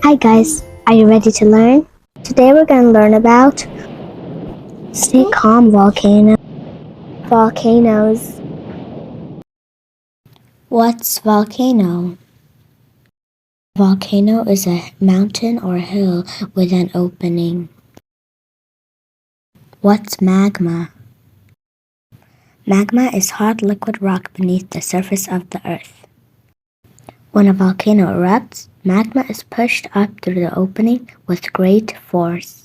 Hi guys, are you ready to learn? Today we're going to learn about Stay Calm Volcanoes. What's volcano? Volcano is a mountain or hill with an opening. What's magma? Magma is hot liquid rock beneath the surface of the earth. When a volcano erupts, magma is pushed up through the opening with great force.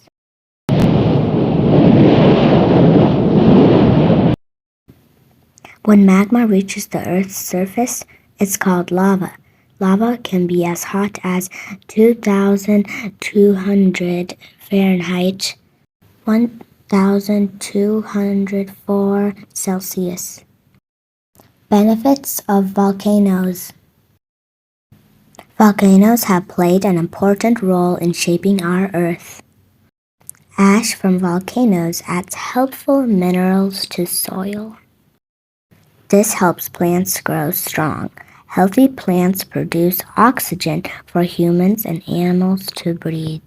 When magma reaches the Earth's surface, it's called lava. Lava can be as hot as 2,200 Fahrenheit, 1,204 Celsius. Benefits of volcanoes. Volcanoes have played an important role in shaping our Earth. Ash from volcanoes adds helpful minerals to soil. This helps plants grow strong. Healthy plants produce oxygen for humans and animals to breathe.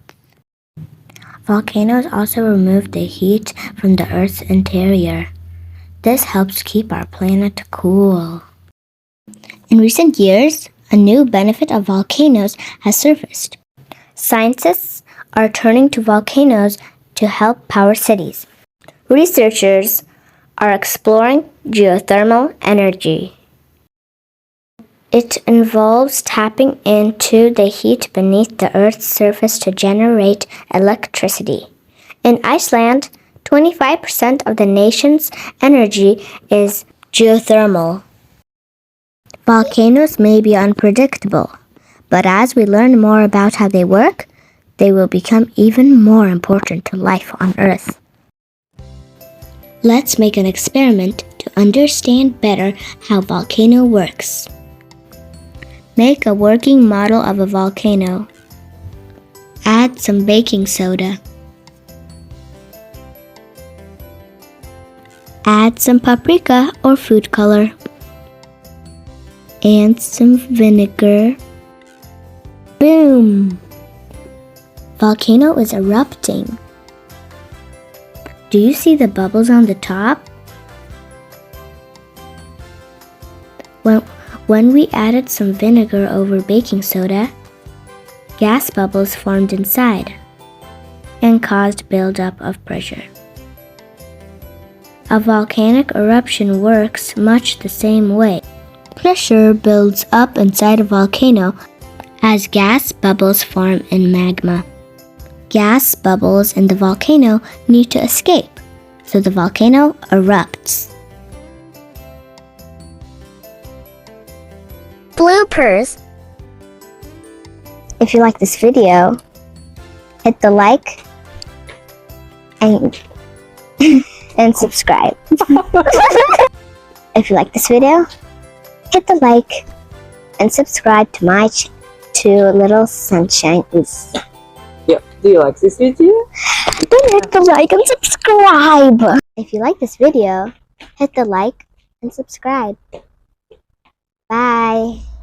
Volcanoes also remove the heat from the Earth's interior. This helps keep our planet cool. In recent years, a new benefit of volcanoes has surfaced. Scientists are turning to volcanoes to help power cities. Researchers are exploring geothermal energy. It involves tapping into the heat beneath the Earth's surface to generate electricity. In Iceland, 25% of the nation's energy is geothermal. Volcanoes may be unpredictable, but as we learn more about how they work, they will become even more important to life on Earth. Let's make an experiment to understand better how volcano works. Make a working model of a volcano. Add some baking soda. Add some paprika or food color. And some vinegar. Boom! Volcano is erupting. Do you see the bubbles on the top? When we added some vinegar over baking soda, gas bubbles formed inside and caused buildup of pressure. A volcanic eruption works much the same way. Pressure builds up inside a volcano as gas bubbles form in magma. Gas bubbles in the volcano need to escape, so the volcano erupts. Bloopers! If you like this video, hit the like and subscribe. If you like this video, hit the like and subscribe to my two little sunshines. Yeah. Do you like this video? Then hit the like and subscribe. If you like this video, hit the like and subscribe. Bye.